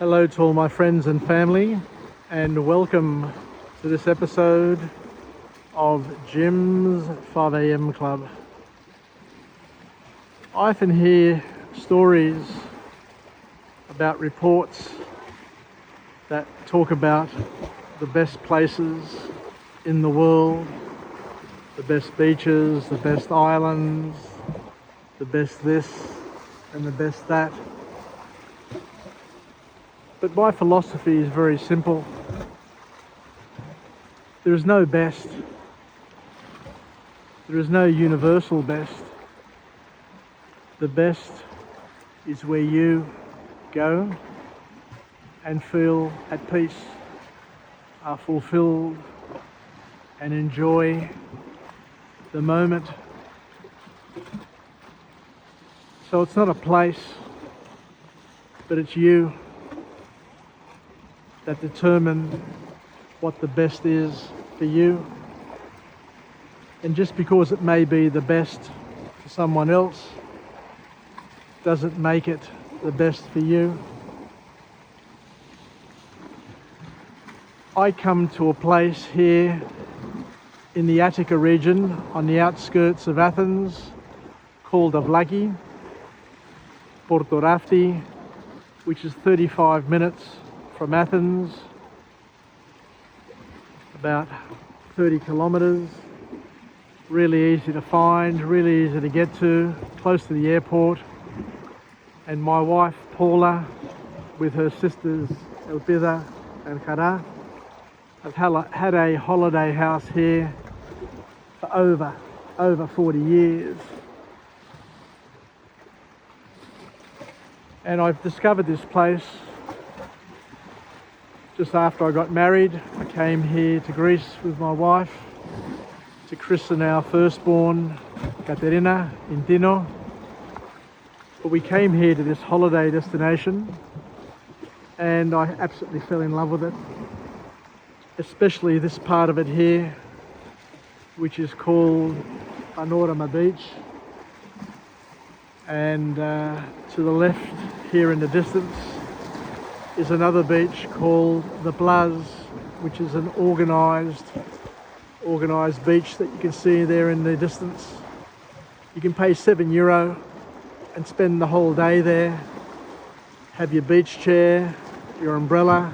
Hello to all my friends and family, and welcome to this episode of Jim's 5am Club. I often hear stories about reports that talk about the best places in the world, the best beaches, the best islands, the best this and the best that. But my philosophy is very simple. There is no best. There is no universal best. The best is where you go and feel at peace, are fulfilled and enjoy the moment. So it's not a place, but it's you that determine what the best is for you. And just because it may be the best for someone else doesn't make it the best for you. I come to a place here in the Attica region on the outskirts of Athens called Avlaki, Portorafti, which is 35 minutes from Athens, about 30 kilometres, really easy to find, really easy to get to, close to the airport. And my wife Paula, with her sisters Elpida and Kara, have had a holiday house here for over 40 years. And I've discovered this place just after I got married. I came here to Greece with my wife to christen our firstborn, Katerina, in Dino. But we came here to this holiday destination and I absolutely fell in love with it, especially this part of it here, which is called Panorama Beach. And to the left here in the distance is another beach called the Plaz, which is an organised beach that you can see there in the distance. You can pay €7 and spend the whole day there, have your beach chair, your umbrella,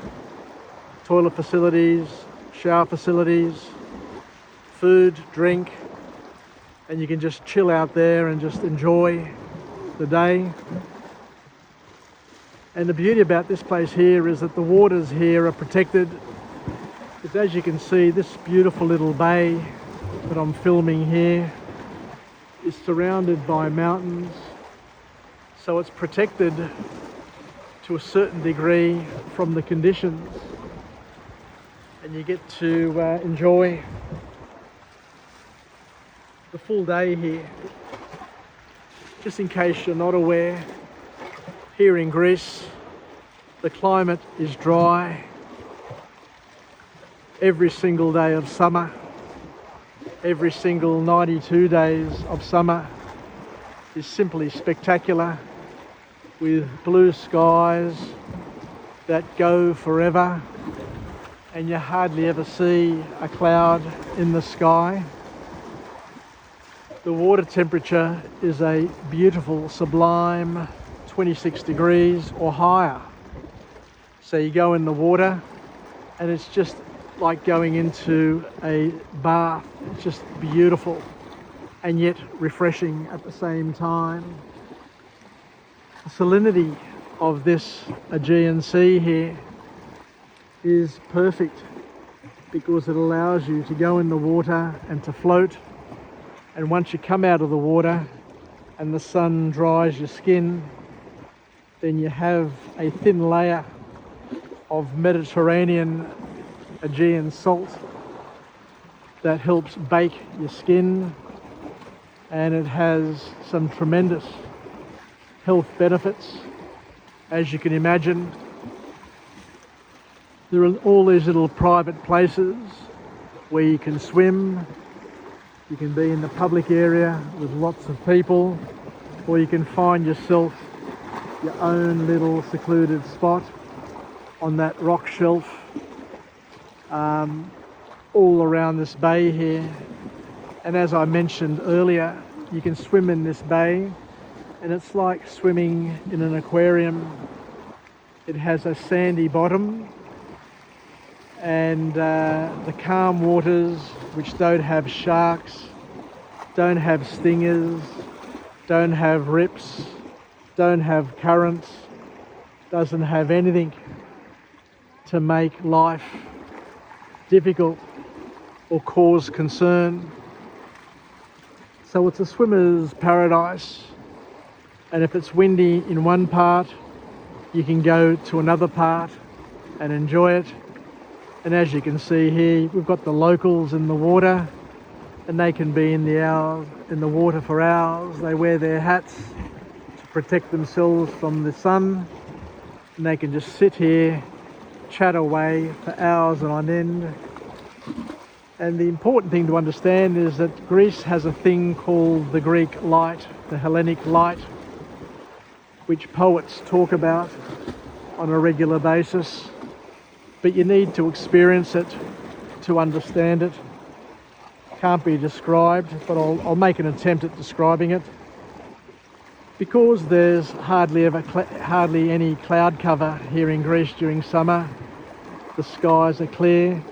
toilet facilities, shower facilities, food, drink, and you can just chill out there and just enjoy the day. And the beauty about this place here is that the waters here are protected. Because as you can see, this beautiful little bay that I'm filming here is surrounded by mountains. So it's protected to a certain degree from the conditions. And you get to enjoy the full day here. Just in case you're not aware, here in Greece, the climate is dry every single day of summer. Every single 92 days of summer is simply spectacular, with blue skies that go forever, and you hardly ever see a cloud in the sky. The water temperature is a beautiful, sublime 26 degrees or higher. So you go in the water and it's just like going into a bath. It's just beautiful and yet refreshing at the same time. The salinity of this Aegean Sea here is perfect because it allows you to go in the water and to float. And once you come out of the water and the sun dries your skin, then you have a thin layer of Mediterranean Aegean salt that helps bake your skin, and it has some tremendous health benefits. As you can imagine, there are all these little private places where you can swim. You can be in the public area with lots of people, or you can find yourself your own little secluded spot on that rock shelf all around this bay here. And as I mentioned earlier, you can swim in this bay and it's like swimming in an aquarium. It has a sandy bottom and the calm waters, which don't have sharks, don't have stingers, don't have rips, don't have currents, doesn't have anything to make life difficult or cause concern. So it's a swimmer's paradise, and if it's windy in one part, you can go to another part and enjoy it. And as you can see here, we've got the locals in the water, and they can be in the water for hours. They wear their hats to protect themselves from the sun, and they can just sit here, chat away for hours on end. And the important thing to understand is that Greece has a thing called the Greek light, the Hellenic light, which poets talk about on a regular basis. But you need to experience it to understand it. Can't be described, but I'll make an attempt at describing it. Because there's hardly any cloud cover here in Greece during summer, the skies are clear,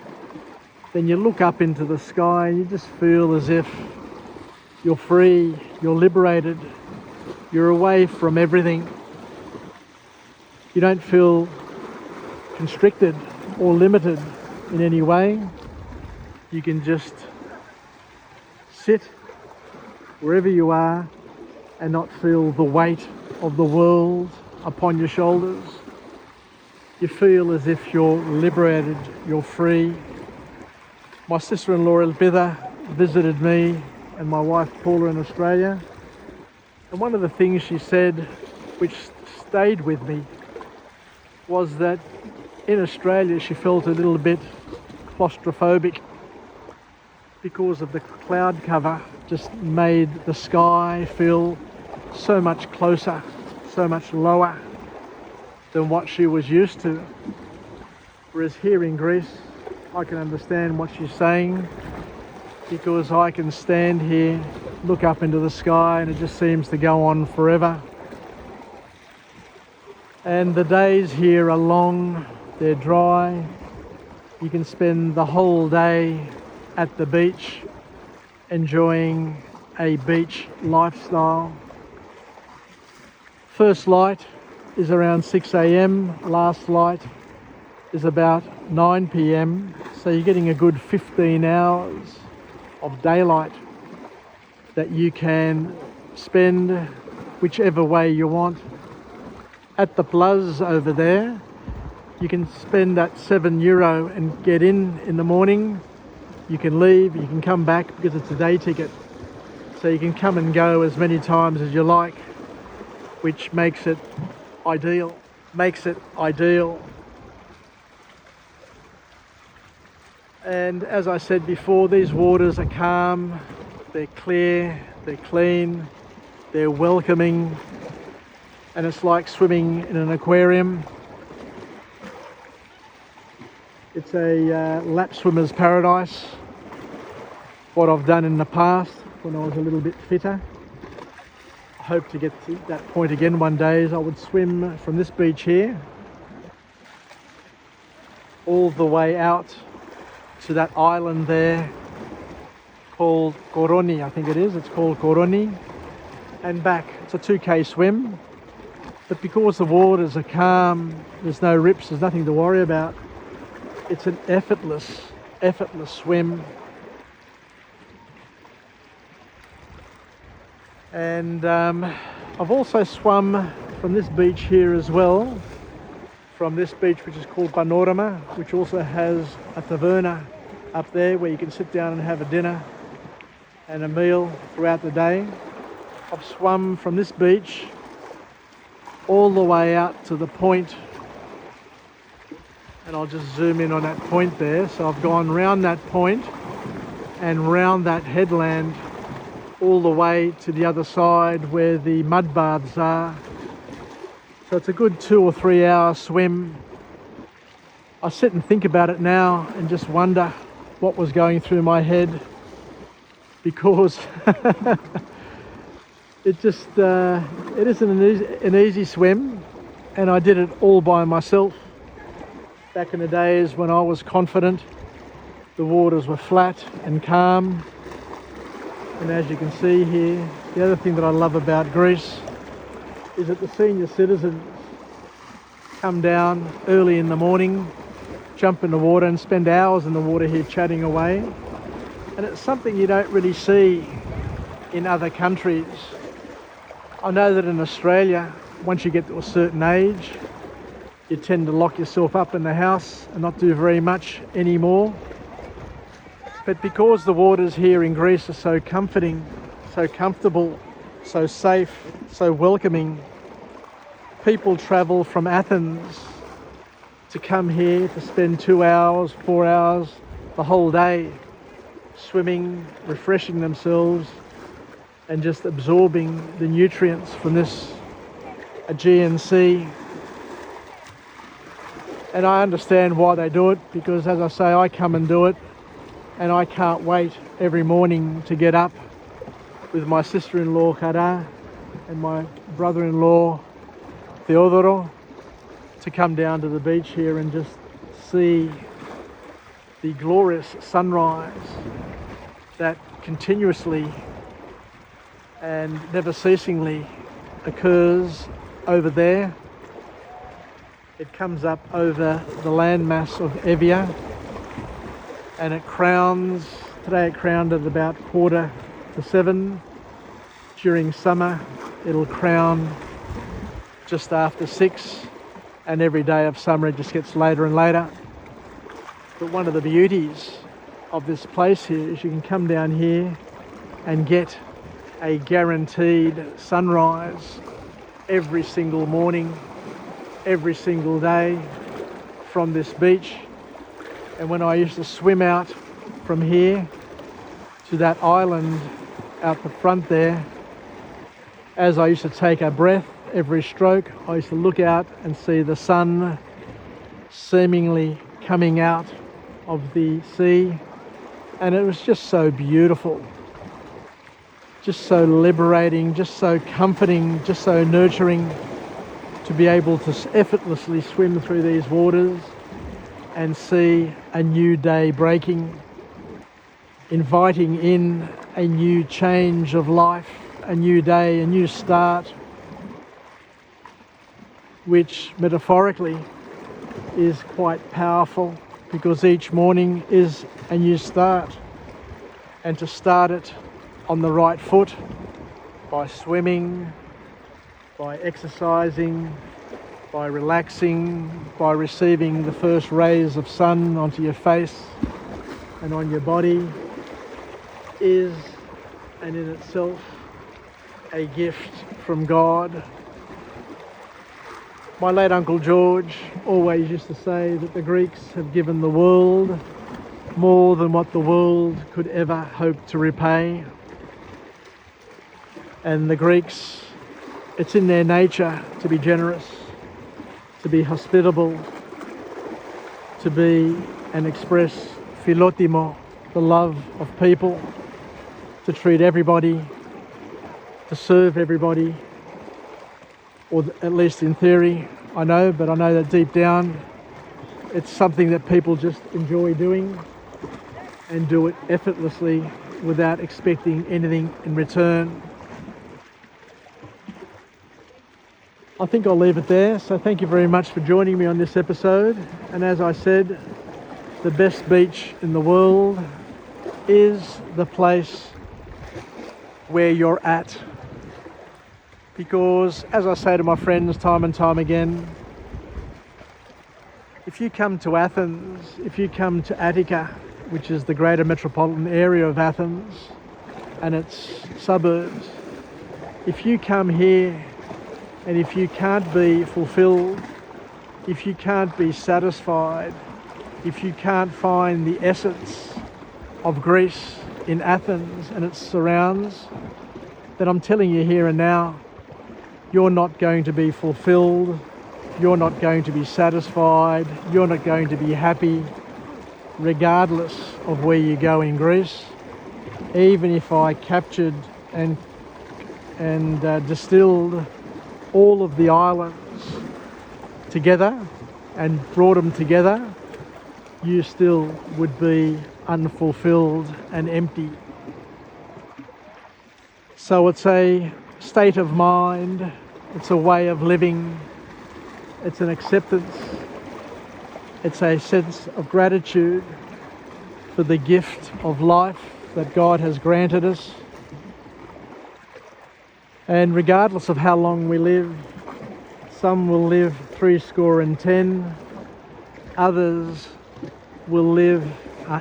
then you look up into the sky and you just feel as if you're free, you're liberated, you're away from everything. You don't feel constricted or limited in any way. You can just sit wherever you are and not feel the weight of the world upon your shoulders. You feel as if you're liberated, you're free. My sister-in-law Elvira visited me and my wife Paula in Australia, and one of the things she said which stayed with me was that in Australia she felt a little bit claustrophobic because of the cloud cover just made the sky feel so much closer, so much lower than what she was used to. Whereas here in Greece, I can understand what she's saying because I can stand here, look up into the sky, and it just seems to go on forever. And the days here are long, they're dry. You can spend the whole day at the beach enjoying a beach lifestyle. First light is around 6 a.m, last light is about 9 p.m, so you're getting a good 15 hours of daylight that you can spend whichever way you want. At the plaza over there, you can spend that €7 and get in the morning. You can leave, you can come back because it's a day ticket. So you can come and go as many times as you like, which makes it ideal. And as I said before, these waters are calm, they're clear, they're clean, they're welcoming, and it's like swimming in an aquarium. It's a lap swimmer's paradise. What I've done in the past when I was a little bit fitter. I hope to get to that point again one day, is I would swim from this beach here all the way out to that island there called Koroni, I think it is. It's called Koroni, and back. It's a 2k swim, but because the waters are calm, there's no rips, there's nothing to worry about. It's an effortless swim. And I've also swum from this beach here as well, from this beach which is called Panorama, which also has a taverna up there where you can sit down and have a dinner and a meal throughout the day. I've swum from this beach all the way out to the point, and I'll just zoom in on that point there. So I've gone round that point and round that headland all the way to the other side where the mud baths are. So it's a good 2 or 3 hour swim, I sit and think about it now and just wonder what was going through my head, because it isn't an easy swim, and I did it all by myself. Back in the days when I was confident, the waters were flat and calm. And as you can see here, the other thing that I love about Greece is that the senior citizens come down early in the morning, jump in the water and spend hours in the water here chatting away. And it's something you don't really see in other countries. I know that in Australia, once you get to a certain age, you tend to lock yourself up in the house and not do very much anymore. But because the waters here in Greece are so comforting, so comfortable, so safe, so welcoming, people travel from Athens to come here to spend 2 hours, 4 hours, the whole day, swimming, refreshing themselves, and just absorbing the nutrients from this Aegean Sea. And I understand why they do it, because as I say, I come and do it. And I can't wait every morning to get up with my sister-in-law Kara and my brother-in-law Theodoro to come down to the beach here and just see the glorious sunrise that continuously and never ceasingly occurs over there. It comes up over the landmass of Evia, and it crowns, today it crowned at about 6:45. During summer it'll crown just after 6, and every day of summer it just gets later and later. But one of the beauties of this place here is you can come down here and get a guaranteed sunrise every single morning, every single day from this beach. And when I used to swim out from here to that island out the front there, as I used to take a breath every stroke, I used to look out and see the sun seemingly coming out of the sea, and it was just so beautiful, just so liberating, just so comforting, just so nurturing to be able to effortlessly swim through these waters and see a new day breaking, inviting in a new change of life, a new day, a new start, which metaphorically is quite powerful, because each morning is a new start, and to start it on the right foot by swimming, by exercising, by relaxing, by receiving the first rays of sun onto your face and on your body, is and in itself a gift from God. My late Uncle George always used to say that the Greeks have given the world more than what the world could ever hope to repay. And the Greeks, it's in their nature to be generous, to be hospitable, to be and express philotimo, the love of people, to treat everybody, to serve everybody, or at least in theory, I know, but I know that deep down it's something that people just enjoy doing and do it effortlessly without expecting anything in return. I think I'll leave it there. So thank you very much for joining me on this episode. And as I said, the best beach in the world is the place where you're at. Because as I say to my friends time and time again, if you come to Athens, if you come to Attica, which is the greater metropolitan area of Athens and its suburbs, if you come here and if you can't be fulfilled, if you can't be satisfied, if you can't find the essence of Greece in Athens and its surrounds, then I'm telling you here and now, you're not going to be fulfilled, you're not going to be satisfied, you're not going to be happy, regardless of where you go in Greece. Even if I captured and distilled all of the islands together and brought them together, you still would be unfulfilled and empty. So it's a state of mind, it's a way of living, it's an acceptance, it's a sense of gratitude for the gift of life that God has granted us. And regardless of how long we live, some will live 70, others will live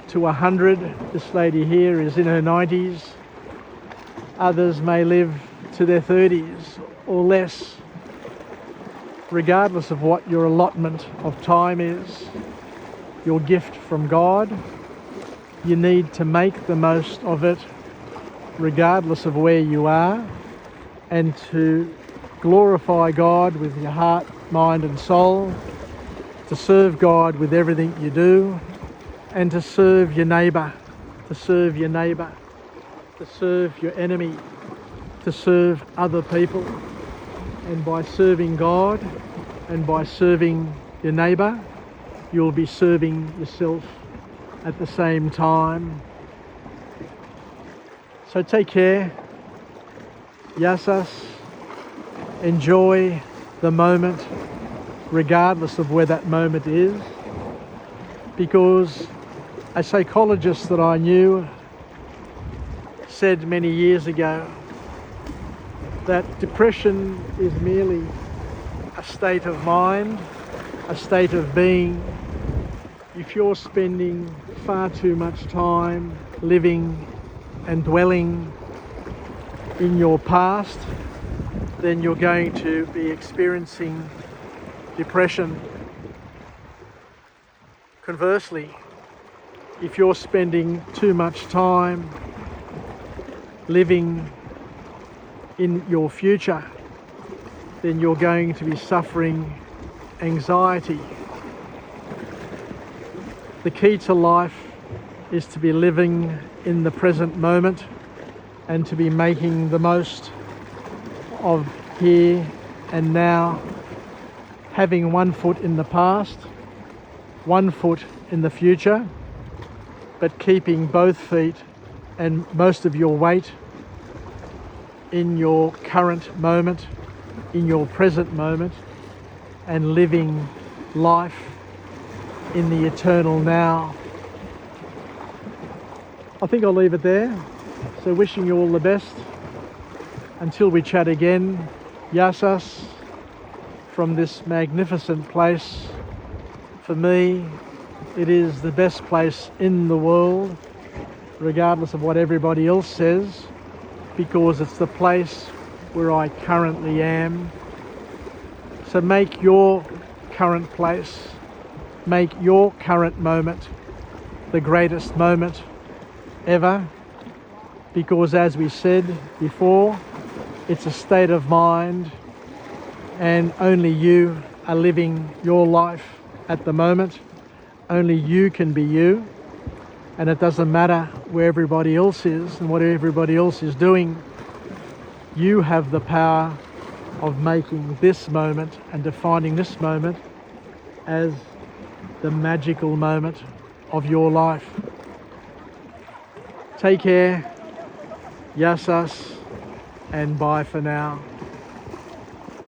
to 100. This lady here is in her 90s. Others may live to their 30s or less. Regardless of what your allotment of time is, your gift from God, you need to make the most of it regardless of where you are, and to glorify God with your heart, mind and soul, to serve God with everything you do, and to serve your neighbour, to serve your neighbour, to serve your enemy, to serve other people. And by serving God and by serving your neighbour, you'll be serving yourself at the same time. So take care. Yassas. Enjoy the moment, regardless of where that moment is. Because a psychologist that I knew said many years ago that depression is merely a state of mind, a state of being. If you're spending far too much time living and dwelling in your past, then you're going to be experiencing depression. Conversely, if you're spending too much time living in your future, then you're going to be suffering anxiety. The key to life is to be living in the present moment and to be making the most of here and now, having one foot in the past, one foot in the future, but keeping both feet and most of your weight in your current moment, in your present moment, and living life in the eternal now. I think I'll leave it there. So wishing you all the best. Until we chat again, Yassas from this magnificent place. For me, it is the best place in the world, regardless of what everybody else says, because it's the place where I currently am. So make your current place, make your current moment the greatest moment ever, because as we said before, it's a state of mind, and only you are living your life at the moment. Only you can be you, and it doesn't matter where everybody else is and what everybody else is doing. You have the power of making this moment and defining this moment as the magical moment of your life. Take care, Yassas, and bye for now.